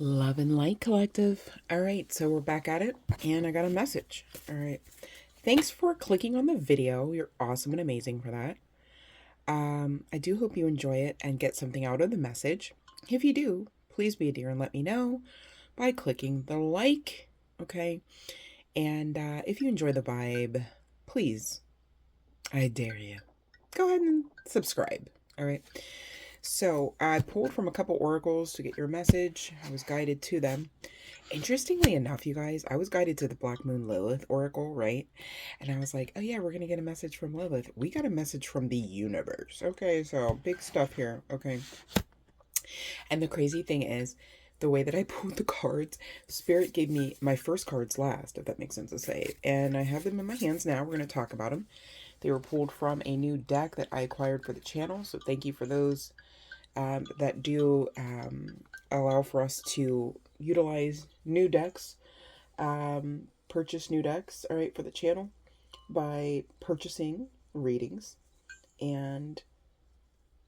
Love and light collective. All right, so we're back at it, and I got a message. All right, thanks for clicking on the video. You're awesome and amazing for that. I do hope you enjoy it and get something out of the message. If you do, please be a dear and let me know by clicking the like. Okay, and if you enjoy the vibe, please, I dare you, go ahead and subscribe. All right. So I pulled from a couple oracles to get your message. I was guided to them. Interestingly enough, you guys, I was guided to the Black Moon Lilith oracle, right? And I was like, oh yeah, we're going to get a message from Lilith. We got a message from the universe. Okay, so big stuff here. Okay. And the crazy thing is, the way that I pulled the cards, Spirit gave me my first cards last, if that makes sense to say. And I have them in my hands now. We're going to talk about them. They were pulled from a new deck that I acquired for the channel. So thank you for those that do allow for us to utilize new decks, purchase new decks, all right, for the channel by purchasing readings. And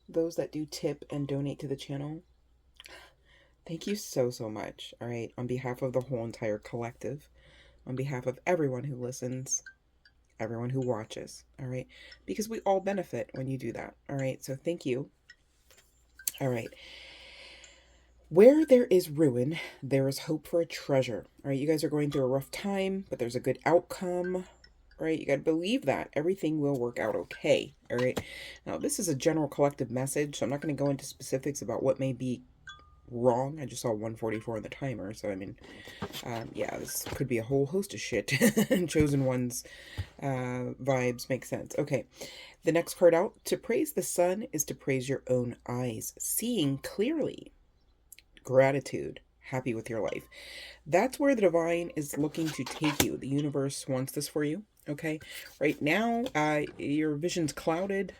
those that do tip and donate to the channel, thank you so much, all right, on behalf of the whole entire collective, on behalf of everyone who listens, everyone who watches, all right, because we all benefit when you do that, all right, so thank you. All right. Where there is ruin, there is hope for a treasure. All right, you guys are going through a rough time, but there's a good outcome. All right, you got to believe that everything will work out okay. All right, now this is a general collective message, so I'm not going to go into specifics about what may be wrong. I just saw 144 on the timer, so I mean, yeah, this could be a whole host of shit. And chosen ones vibes make sense. Okay, the next card out: to praise the sun is to praise your own eyes, seeing clearly. Gratitude, happy with your life. That's where the divine is looking to take you. The universe wants this for you. Okay, right now your vision's clouded,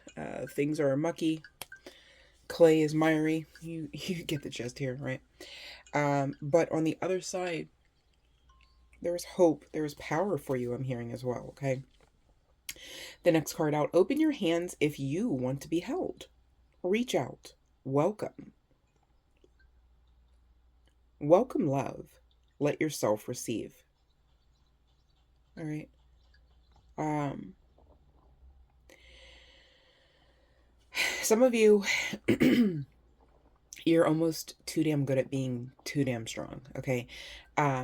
things are mucky, clay is miry. You get the gist here, right? But on the other side, there's hope, there's power for you, I'm hearing as well. Okay, the next card out: open your hands if you want to be held. Reach out. Welcome. Welcome, love. Let yourself receive. All right. Um, some of you, you're almost too damn good at being too damn strong. Okay.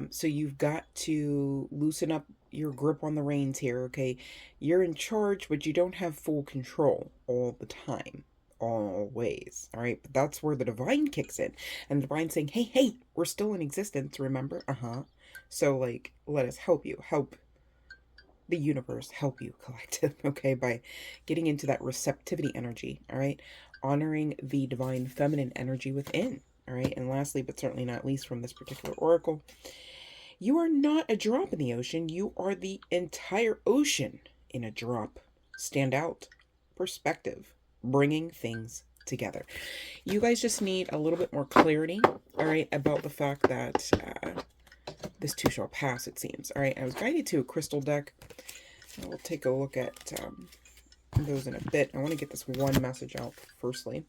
So you've got to loosen up your grip on the reins here. Okay. You're in charge, but you don't have full control all the time. Always. All right. But that's where the divine kicks in. And the divine saying, hey, we're still in existence. Remember? So like, let us help you. Help the universe help you, collective, okay, by getting into that receptivity energy, all right, honoring the divine feminine energy within, all right. And lastly, but certainly not least from this particular oracle, you are not a drop in the ocean, you are the entire ocean in a drop. Stand out. Perspective. Bringing things together. You guys just need a little bit more clarity, all right, about the fact that this too shall pass, it seems. All right, I was guided to a crystal deck. We'll take a look at those in a bit. I want to get this one message out firstly.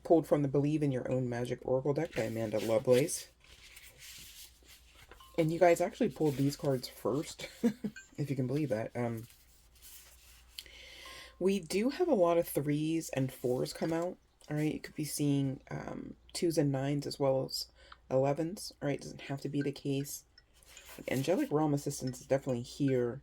Pulled from the Believe in Your Own Magic Oracle deck by Amanda Lovelace. And you guys actually pulled these cards first, if you can believe that. We do have a lot of 3s and 4s come out. All right, you could be seeing 2s and 9s as well as 11s. All right, doesn't have to be the case. Angelic Realm Assistance is definitely here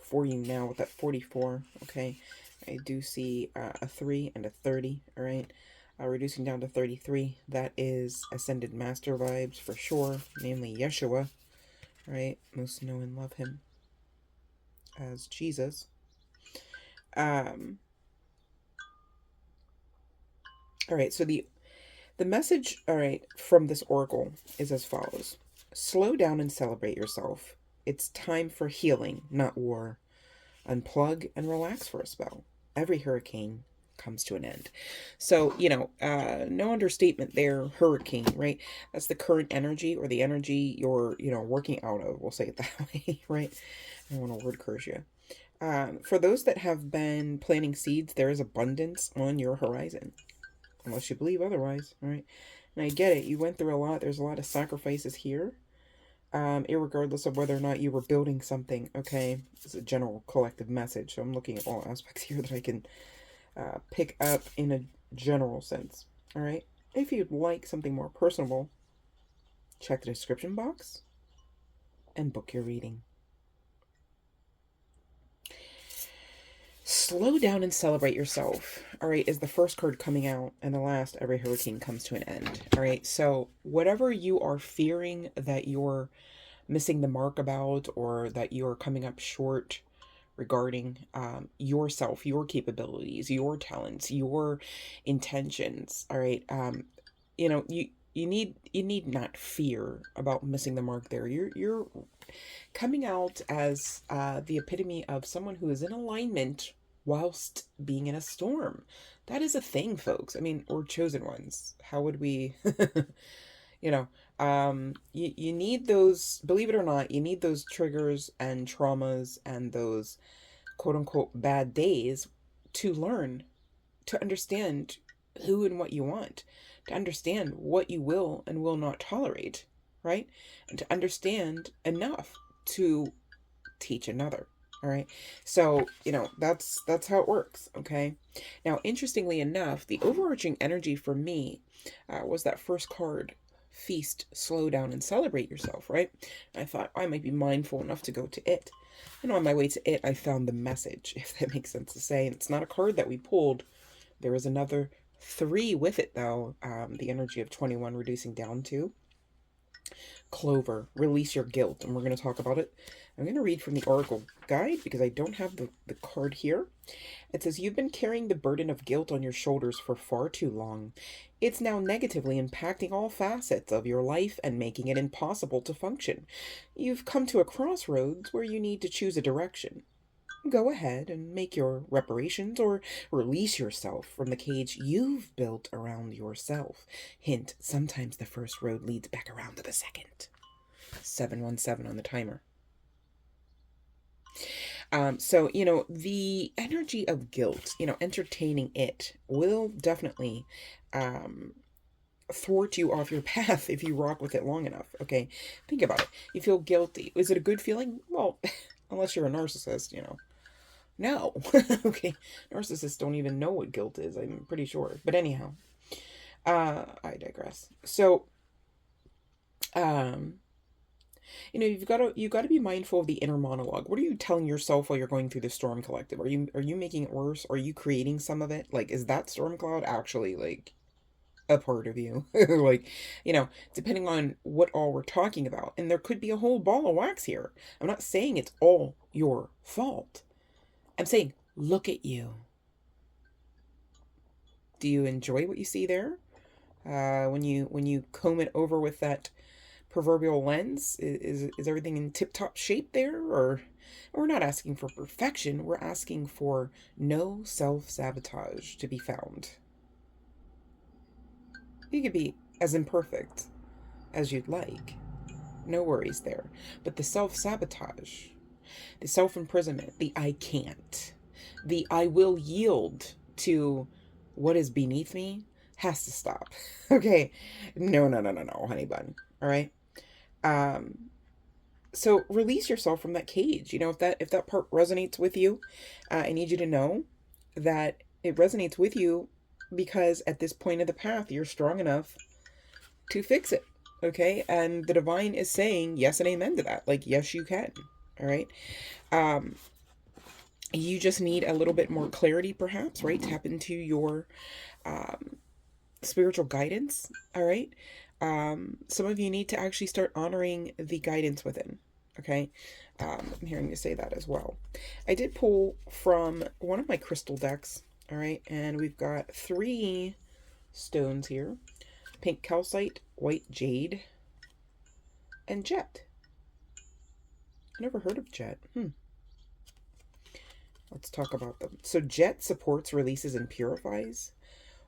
for you now with that 44. Okay, I do see a 3 and a 30. All right, reducing down to 33. That is Ascended Master vibes for sure, namely Yeshua. Right, most know and love him as Jesus. All right, so the message, all right, from this oracle is as follows. Slow down and celebrate yourself. It's time for healing, not war. Unplug and relax for a spell. Every hurricane comes to an end. So, no understatement there, hurricane, right? That's the current energy or the energy you're, working out of. We'll say it that way, right? I don't want to word curse you. For those that have been planting seeds, there is abundance on your horizon, unless you believe otherwise, right? And I get it. You went through a lot. There's a lot of sacrifices here, irregardless of whether or not you were building something, okay? It's a general collective message. So I'm looking at all aspects here that I can pick up in a general sense, all right? If you'd like something more personable, check the description box and book your reading. Slow down and celebrate yourself, all right, is the first card coming out, and the last, every hurricane comes to an end, all right? So whatever you are fearing that you're missing the mark about, or that you're coming up short regarding yourself, your capabilities, your talents, your intentions, all right, you need not fear about missing the mark there. You're coming out as the epitome of someone who is in alignment whilst being in a storm. That is a thing, folks. I mean, we're chosen ones. How would we, you know, you need those, believe it or not, you need those triggers and traumas and those quote unquote bad days to learn, to understand who and what you want, to understand what you will and will not tolerate, right? And to understand enough to teach another. All right. So, that's how it works. Okay. Now, interestingly enough, the overarching energy for me was that first card, feast, slow down, and celebrate yourself, right? I thought I might be mindful enough to go to it. And on my way to it, I found the message, if that makes sense to say. And it's not a card that we pulled. There was another 3 with it, though. The energy of 21 reducing down to Clover, release your guilt. And we're going to talk about it. I'm going to read from the Oracle Guide because I don't have the card here. It says, you've been carrying the burden of guilt on your shoulders for far too long. It's now negatively impacting all facets of your life and making it impossible to function. You've come to a crossroads where you need to choose a direction. Go ahead and make your reparations or release yourself from the cage you've built around yourself. Hint, sometimes the first road leads back around to the second. 717 on the timer. So, the energy of guilt, entertaining it will definitely thwart you off your path if you rock with it long enough. Okay, think about it. You feel guilty. Is it a good feeling? Well, unless you're a narcissist, No. Okay, narcissists don't even know what guilt is, I'm pretty sure. But anyhow, I digress. So, you've got to be mindful of the inner monologue. What are you telling yourself while you're going through the storm collective? Are you making it worse? Are you creating some of it? Like, is that storm cloud actually like a part of you? Like, depending on what all we're talking about. And there could be a whole ball of wax here. I'm not saying it's all your fault. I'm saying, look at you. Do you enjoy what you see there? When you comb it over with that proverbial lens, is everything in tip-top shape there? Or we're not asking for perfection, we're asking for no self-sabotage to be found. You could be as imperfect as you'd like, no worries there, but the self-sabotage, the self-imprisonment, the I can't, the I will yield to what is beneath me has to stop. Okay, no, honey bun, all right? So release yourself from that cage. If that part resonates with you, I need you to know that it resonates with you because at this point of the path, you're strong enough to fix it. Okay. And the divine is saying yes and amen to that. Like, yes, you can. All right. You just need a little bit more clarity, perhaps, right? Tap into your, spiritual guidance. All right. Some of you need to actually start honoring the guidance within. Okay. I'm hearing you say that as well. I did pull from one of my crystal decks. All right. And we've got 3 stones here: pink calcite, white jade, and jet. I never heard of jet. Let's talk about them. So jet supports, releases, and purifies.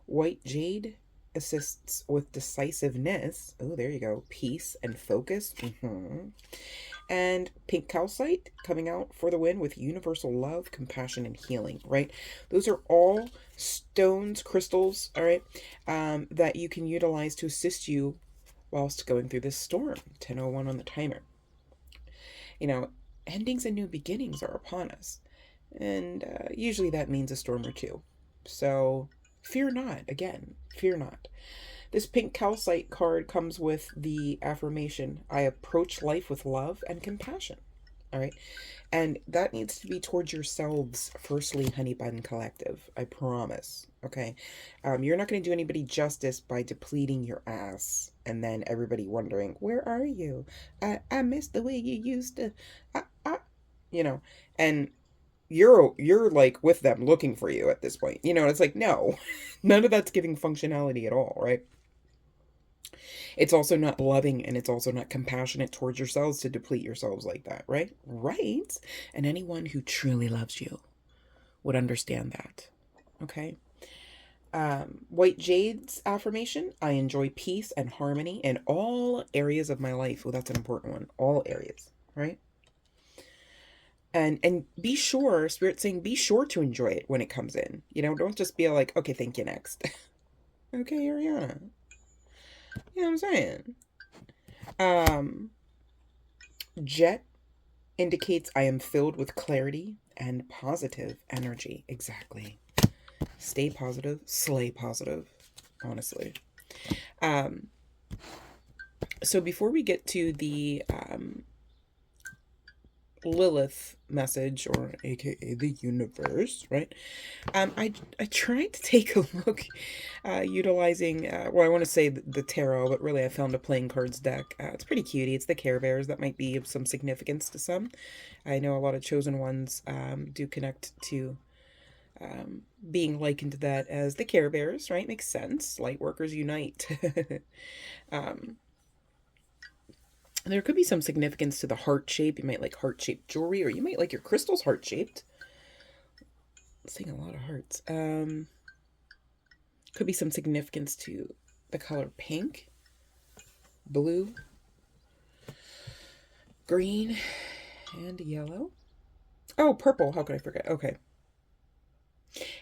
White jade assists with decisiveness. Oh, there you go. Peace and focus. And pink calcite coming out for the win with universal love, compassion, and healing, right? Those are all stones, crystals, all right, that you can utilize to assist you whilst going through this storm. 10:01 on the timer. You know, endings and new beginnings are upon us. And usually that means a storm or two. So fear not. Again, fear not. This pink calcite card comes with the affirmation, I approach life with love and compassion. All right. And that needs to be towards yourselves, firstly, Honey Bun Collective. I promise. Okay. You're not going to do anybody justice by depleting your ass and then everybody wondering, where are you? I miss the way you used to. You know, and you're like with them looking for you at this point. You know, it's like, no, none of that's giving functionality at all, right? It's also not loving and it's also not compassionate towards yourselves to deplete yourselves like that, right? Right? And anyone who truly loves you would understand that. Okay. White Jade's affirmation, I enjoy peace and harmony in all areas of my life. Well, that's an important one. All areas, right? And be sure, Spirit saying, be sure to enjoy it when it comes in. You know, don't just be like, okay, thank you, next. Okay, Ariana. You know what I'm saying? Jet indicates I am filled with clarity and positive energy. Exactly. Stay positive, slay positive, honestly. So before we get to the Lilith message, or aka the universe, right? I tried to take a look utilizing, well, I want to say the tarot, but really I found a playing cards deck. It's pretty cutie. It's the Care Bears. That might be of some significance to some. I know a lot of chosen ones do connect to being likened to that as the Care Bears, right? Makes sense. Light workers unite. There could be some significance to the heart shape. You might like heart-shaped jewelry, or you might like your crystals heart-shaped. Seeing a lot of hearts. Could be some significance to the color pink, blue, green, and yellow. Oh, purple. How could I forget? Okay.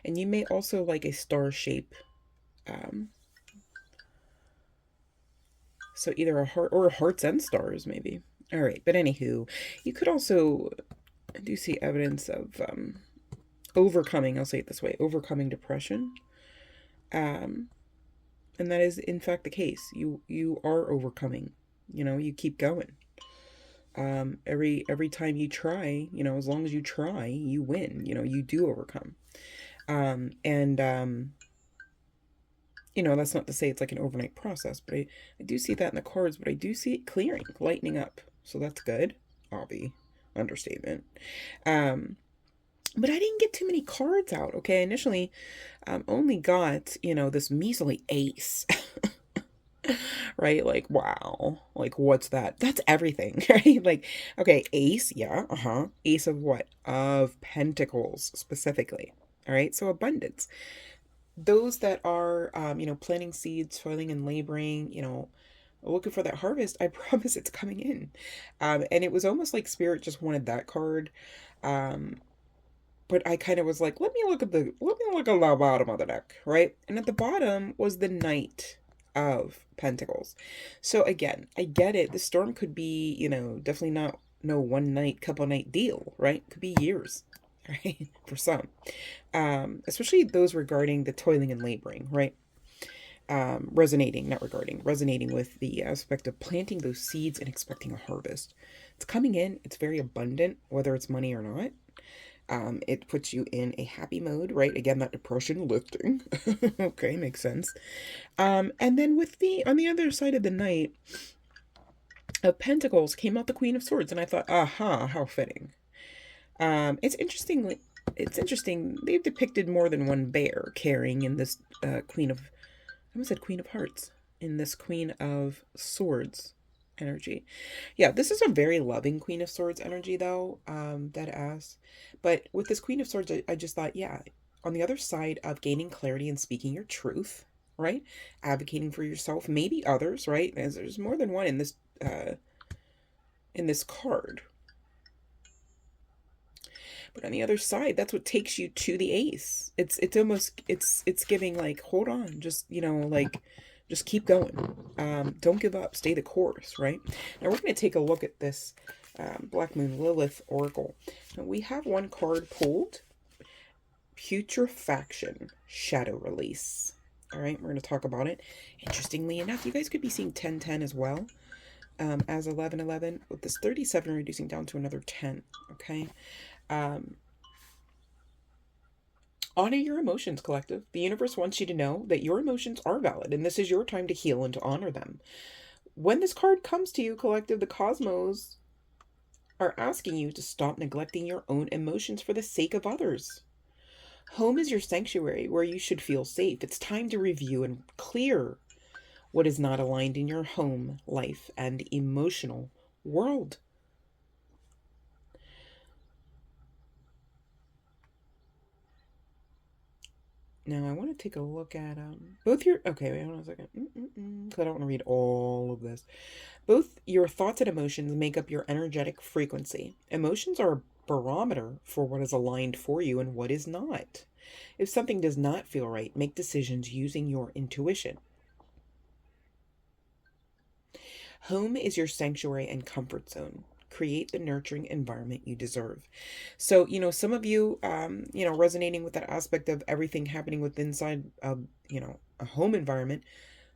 And you may also like a star shape. So either a heart or hearts and stars, maybe. All right. But anywho, you could also, I do see evidence of overcoming, I'll say it this way, overcoming depression. And that is in fact the case. You are overcoming. You know, you keep going. Every time you try, you know, as long as you try, you win. You know, you do overcome. You know, that's not to say it's like an overnight process, but I do see that in the cards, but I do see it clearing, lightening up. So that's good. Obvi. Understatement. But I didn't get too many cards out, okay? Initially, only got, you know, this measly ace. Right? Like, wow. Like, what's that? That's everything, right? Like, okay, ace, yeah, Ace of what? Of pentacles, specifically. All right, so abundance. Those that are, you know, planting seeds, toiling and laboring, you know, looking for that harvest, I promise it's coming in. And it was almost like Spirit just wanted that card. But I kind of was like, let me look at the bottom of the deck, right? And at the bottom was the Knight of Pentacles. So again, I get it. The storm could be, you know, definitely not no one night, couple night deal, right? Could be years, right? For some. Especially those regarding the toiling and laboring, right? Resonating with the aspect of planting those seeds and expecting a harvest. It's coming in, it's very abundant, whether it's money or not. It puts you in a happy mode, right? Again, that depression lifting. Okay, makes sense. And then with on the other side of the Knight of Pentacles came out the Queen of Swords, and I thought, aha, how fitting. It's interesting. They've depicted more than one bear carrying in this Queen of, I almost said Queen of Hearts, in this Queen of Swords energy. Yeah, this is a very loving Queen of Swords energy, though, dead ass. But with this Queen of Swords, I just thought, yeah, on the other side of gaining clarity and speaking your truth, right? Advocating for yourself, maybe others, right? There's more than one in this card. But on the other side, that's what takes you to the ace. It's almost it's giving like, hold on, just like just keep going. Don't give up. Stay the course, right? Now we're going to take a look at this Black Moon Lilith Oracle. Now we have one card pulled, Putrefaction, Shadow Release. All right, we're going to talk about it. Interestingly enough, you guys could be seeing 1010 as well, as 1111, with this 37 reducing down to another 10. Okay. Honor your emotions, collective. The universe wants you to know that your emotions are valid, and this is your time to heal and to honor them. When this card comes to you, collective, the cosmos are asking you to stop neglecting your own emotions for the sake of others. Home is your sanctuary where you should feel safe. It's time to review and clear what is not aligned in your home, life, and emotional world. Now I want to take a look at both your, okay, wait, hold on a second, because I don't want to read all of this. Both your thoughts and emotions make up your energetic frequency. Emotions are a barometer for what is aligned for you and what is not. If something does not feel right, make decisions using your intuition. Home is your sanctuary and comfort zone. Create the nurturing environment you deserve. So, some of you, resonating with that aspect of everything happening with inside of, a home environment,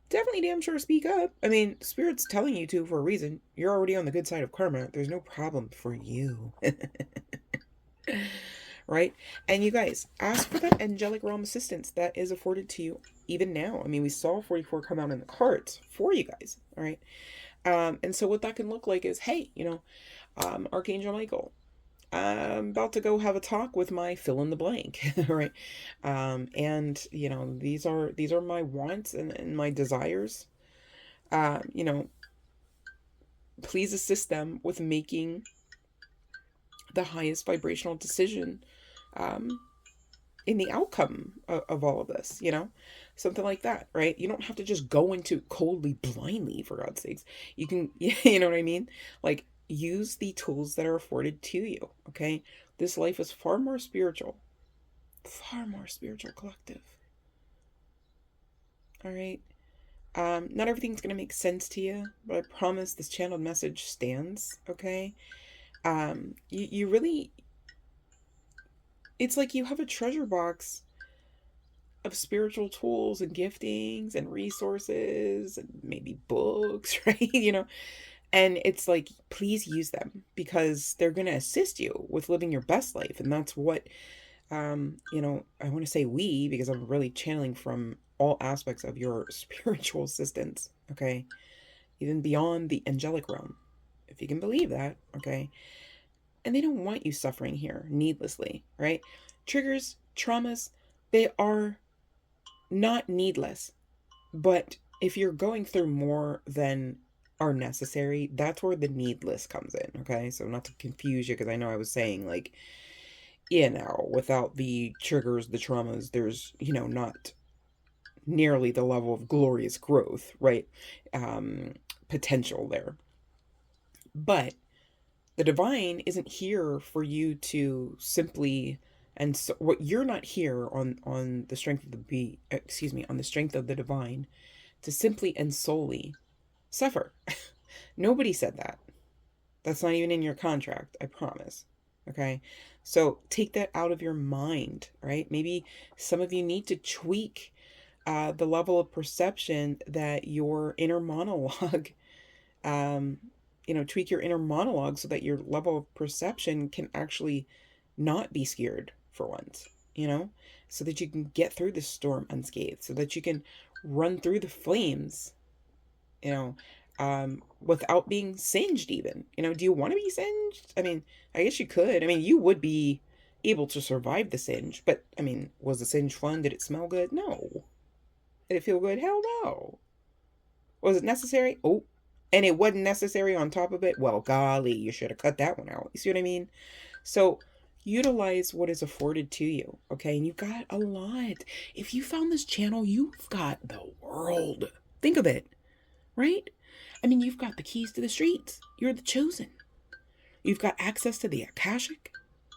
definitely damn sure speak up. I mean, Spirit's telling you to for a reason. You're already on the good side of karma. There's no problem for you. Right? And you guys, ask for that angelic realm assistance that is afforded to you even now. I mean, we saw 44 come out in the cards for you guys. All right. And so what that can look like is, hey, Archangel Michael, I'm about to go have a talk with my fill in the blank, right? And these are my wants and my desires. Please assist them with making the highest vibrational decision in the outcome of all of this, something like that, right? You don't have to just go into coldly, blindly, for God's sakes. You can, you know what I mean? Like, use the tools that are afforded to you, okay? This life is far more spiritual, collective. All right. Not everything's gonna make sense to you, but I promise this channeled message stands, okay? You really, it's like you have a treasure box of spiritual tools and giftings and resources and maybe books, right? And it's like, please use them because they're going to assist you with living your best life. And that's what, I want to say we, because I'm really channeling from all aspects of your spiritual assistance, okay? Even beyond the angelic realm, if you can believe that, okay? And they don't want you suffering here needlessly, right? Triggers, traumas, they are not needless. But if you're going through more than are necessary, that's where the needless comes in, okay? So not to confuse you, because I know I was saying, like, without the triggers, the traumas, there's, not nearly the level of glorious growth, right? Potential there. But the divine isn't here for you to simply, and so what you're not here on the strength of on the strength of the divine to simply and solely suffer. Nobody said that. That's not even in your contract, I promise. Okay? So take that out of your mind, right? Maybe some of you need to tweak the level of perception that your inner monologue, tweak your inner monologue so that your level of perception can actually not be scared for once, so that you can get through the storm unscathed, so that you can run through the flames, without being singed even. Do you want to be singed? I mean, I guess you could. I mean, you would be able to survive the singe, but I mean, was the singe fun? Did it smell good? No. Did it feel good? Hell no. Was it necessary? Oh, and it wasn't necessary on top of it, well, golly, you should have cut that one out. You see what I mean? So utilize what is afforded to you, okay? And you've got a lot. If you found this channel, you've got the world. Think of it, right? I mean, you've got the keys to the streets. You're the chosen. You've got access to the Akashic,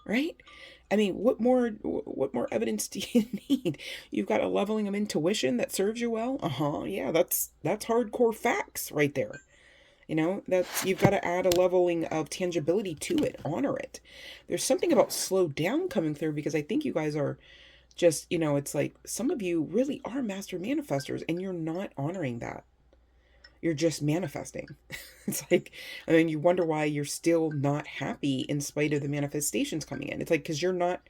right? I mean, what more evidence do you need? You've got a leveling of intuition that serves you well. Yeah, that's hardcore facts right there. You know, that's, you've got to add a leveling of tangibility to it. Honor it. There's something about slow down coming through, because I think you guys are just, you know, it's like some of you really are master manifestors and you're not honoring that. You're just manifesting. It's like, and then you wonder why you're still not happy in spite of the manifestations coming in. It's like, because you're not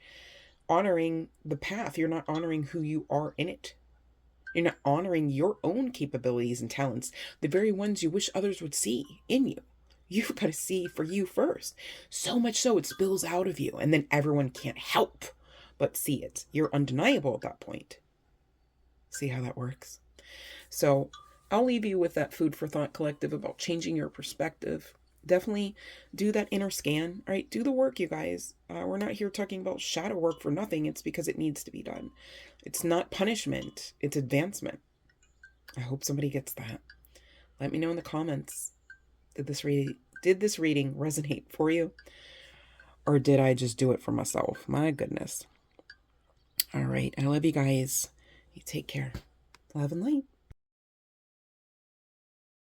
honoring the path. You're not honoring who you are in it. You're not honoring your own capabilities and talents, the very ones you wish others would see in you. You've got to see for you first. So much so it spills out of you, and then everyone can't help but see it. You're undeniable at that point. See how that works? So I'll leave you with that food for thought, collective, about changing your perspective. Definitely do that inner scan. All right, do the work, you guys. We're not here talking about shadow work for nothing. It's because it needs to be done. It's not punishment, it's advancement. I hope somebody gets that. Let me know in the comments. Did this reading resonate for you? Or did I just do it for myself? My goodness. All right, I love you guys. You take care. Love and light.